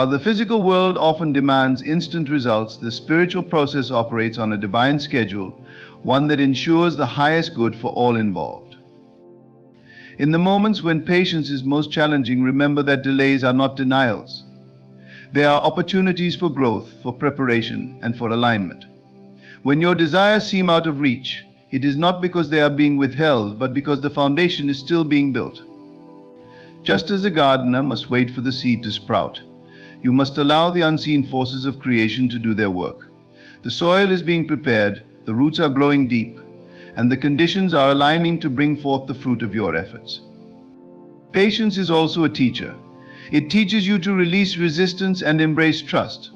While the physical world often demands instant results, the spiritual process operates on a divine schedule, one that ensures the highest good for all involved. In the moments when patience is most challenging, remember that delays are not denials. They are opportunities for growth, for preparation, and for alignment. When your desires seem out of reach, it is not because they are being withheld, but because the foundation is still being built. Just as a gardener must wait for the seed to sprout, you must allow the unseen forces of creation to do their work. The soil is being prepared, the roots are growing deep, and the conditions are aligning to bring forth the fruit of your efforts. Patience is also a teacher. It teaches you to release resistance and embrace trust.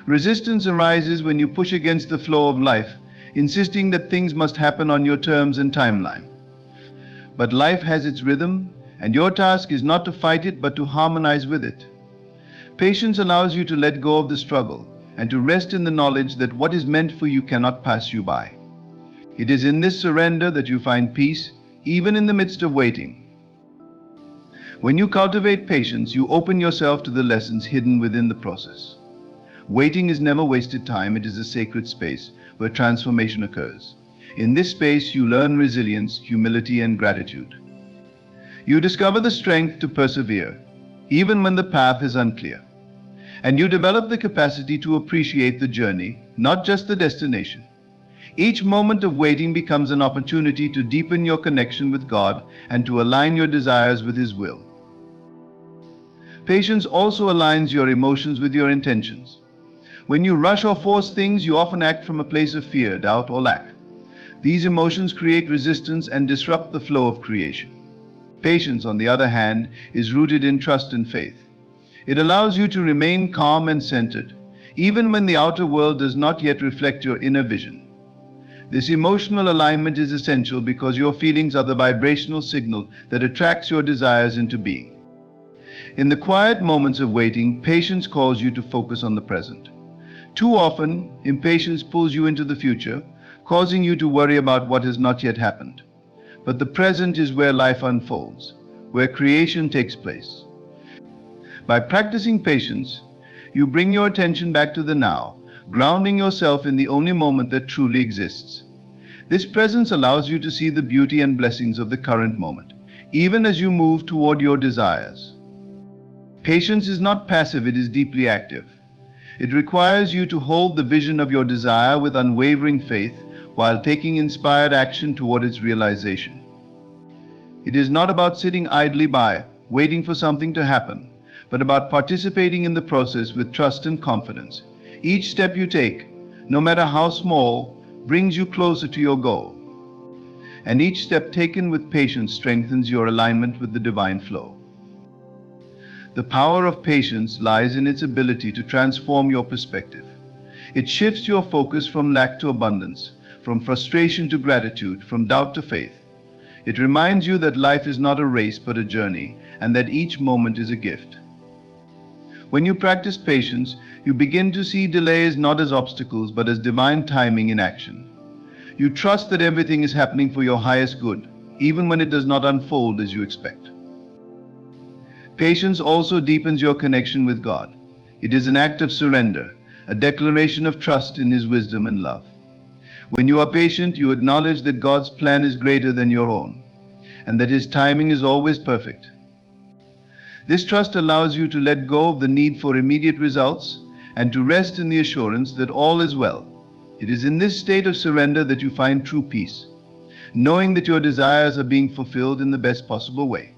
Resistance arises when you push against the flow of life, insisting that things must happen on your terms and timeline. But life has its rhythm, and your task is not to fight it but to harmonize with it. Patience allows you to let go of the struggle and to rest in the knowledge that what is meant for you cannot pass you by. It is in this surrender that you find peace, even in the midst of waiting. When you cultivate patience, you open yourself to the lessons hidden within the process. Waiting is never wasted time, it is a sacred space where transformation occurs. In this space, you learn resilience, humility, and gratitude. You discover the strength to persevere, even when the path is unclear. And you develop the capacity to appreciate the journey, not just the destination. Each moment of waiting becomes an opportunity to deepen your connection with God and to align your desires with His will. Patience also aligns your emotions with your intentions. When you rush or force things, you often act from a place of fear, doubt, or lack. These emotions create resistance and disrupt the flow of creation. Patience, on the other hand, is rooted in trust and faith. It allows you to remain calm and centered, even when the outer world does not yet reflect your inner vision. This emotional alignment is essential because your feelings are the vibrational signal that attracts your desires into being. In the quiet moments of waiting, patience calls you to focus on the present. Too often, impatience pulls you into the future, causing you to worry about what has not yet happened. But the present is where life unfolds, where creation takes place. By practicing patience, you bring your attention back to the now, grounding yourself in the only moment that truly exists. This presence allows you to see the beauty and blessings of the current moment, even as you move toward your desires. Patience is not passive, it is deeply active. It requires you to hold the vision of your desire with unwavering faith while taking inspired action toward its realization. It is not about sitting idly by, waiting for something to happen, but about participating in the process with trust and confidence. Each step you take, no matter how small, brings you closer to your goal. And each step taken with patience strengthens your alignment with the divine flow. The power of patience lies in its ability to transform your perspective. It shifts your focus from lack to abundance, from frustration to gratitude, from doubt to faith. It reminds you that life is not a race but a journey, and that each moment is a gift. When you practice patience, you begin to see delays not as obstacles but as divine timing in action. You trust that everything is happening for your highest good, even when it does not unfold as you expect. Patience also deepens your connection with God. It is an act of surrender, a declaration of trust in His wisdom and love. When you are patient, you acknowledge that God's plan is greater than your own, and that His timing is always perfect. This trust allows you to let go of the need for immediate results and to rest in the assurance that all is well. It is in this state of surrender that you find true peace, knowing that your desires are being fulfilled in the best possible way.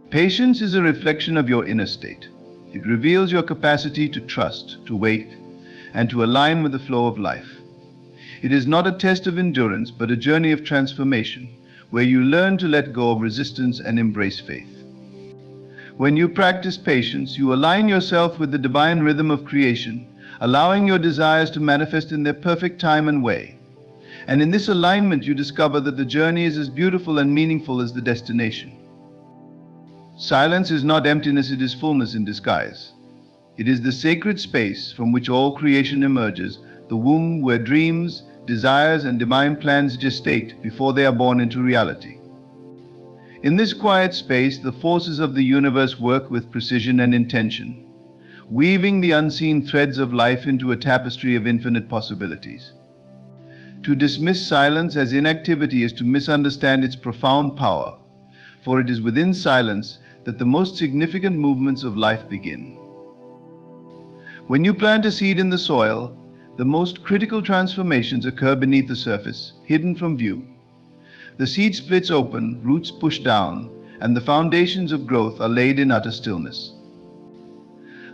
Patience is a reflection of your inner state. It reveals your capacity to trust, to wait, and to align with the flow of life. It is not a test of endurance, but a journey of transformation, where you learn to let go of resistance and embrace faith. When you practice patience, you align yourself with the divine rhythm of creation, allowing your desires to manifest in their perfect time and way. And in this alignment, you discover that the journey is as beautiful and meaningful as the destination. Silence is not emptiness, it is fullness in disguise. It is the sacred space from which all creation emerges, the womb where dreams, desires, and divine plans gestate before they are born into reality. In this quiet space, the forces of the universe work with precision and intention. weaving the unseen threads of life into a tapestry of infinite possibilities. To dismiss silence as inactivity is to misunderstand its profound power, for it is within silence that the most significant movements of life begin. When you plant a seed in the soil, the most critical transformations occur beneath the surface, hidden from view. The seed splits open, roots push down, and the foundations of growth are laid in utter stillness.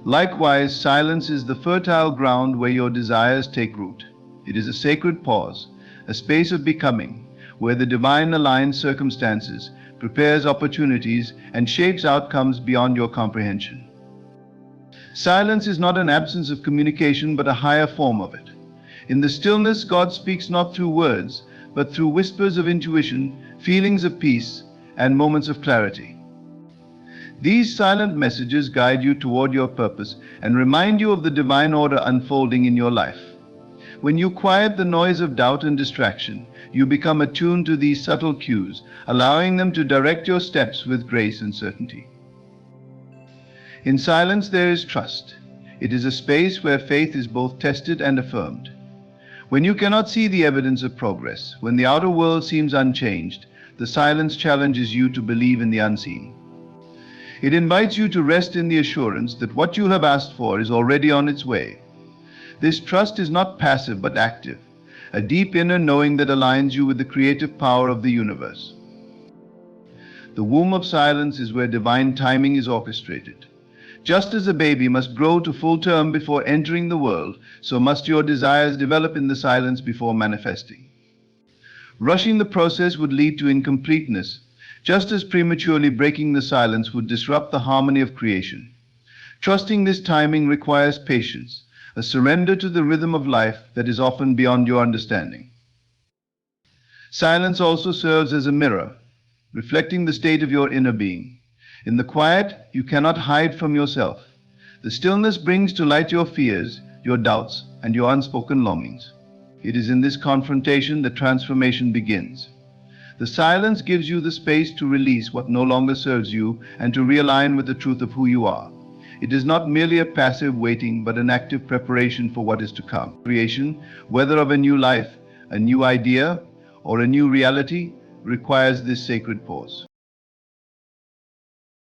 Likewise, silence is the fertile ground where your desires take root. It is a sacred pause, a space of becoming, where the divine aligns circumstances, prepares opportunities, and shapes outcomes beyond your comprehension. Silence is not an absence of communication, but a higher form of it. In the stillness, God speaks not through words, but through whispers of intuition, feelings of peace, and moments of clarity. These silent messages guide you toward your purpose and remind you of the divine order unfolding in your life. When you quiet the noise of doubt and distraction, you become attuned to these subtle cues, allowing them to direct your steps with grace and certainty. In silence there is trust. It is a space where faith is both tested and affirmed. When you cannot see the evidence of progress, when the outer world seems unchanged, the silence challenges you to believe in the unseen. It invites you to rest in the assurance that what you have asked for is already on its way. This trust is not passive but active, a deep inner knowing that aligns you with the creative power of the universe. The womb of silence is where divine timing is orchestrated. Just as a baby must grow to full term before entering the world, so must your desires develop in the silence before manifesting. Rushing the process would lead to incompleteness, just as prematurely breaking the silence would disrupt the harmony of creation. Trusting this timing requires patience, a surrender to the rhythm of life that is often beyond your understanding. Silence also serves as a mirror, reflecting the state of your inner being. In the quiet, you cannot hide from yourself. The stillness brings to light your fears, your doubts, and your unspoken longings. It is in this confrontation that transformation begins. The silence gives you the space to release what no longer serves you and to realign with the truth of who you are. It is not merely a passive waiting, but an active preparation for what is to come. Creation, whether of a new life, a new idea, or a new reality, requires this sacred pause.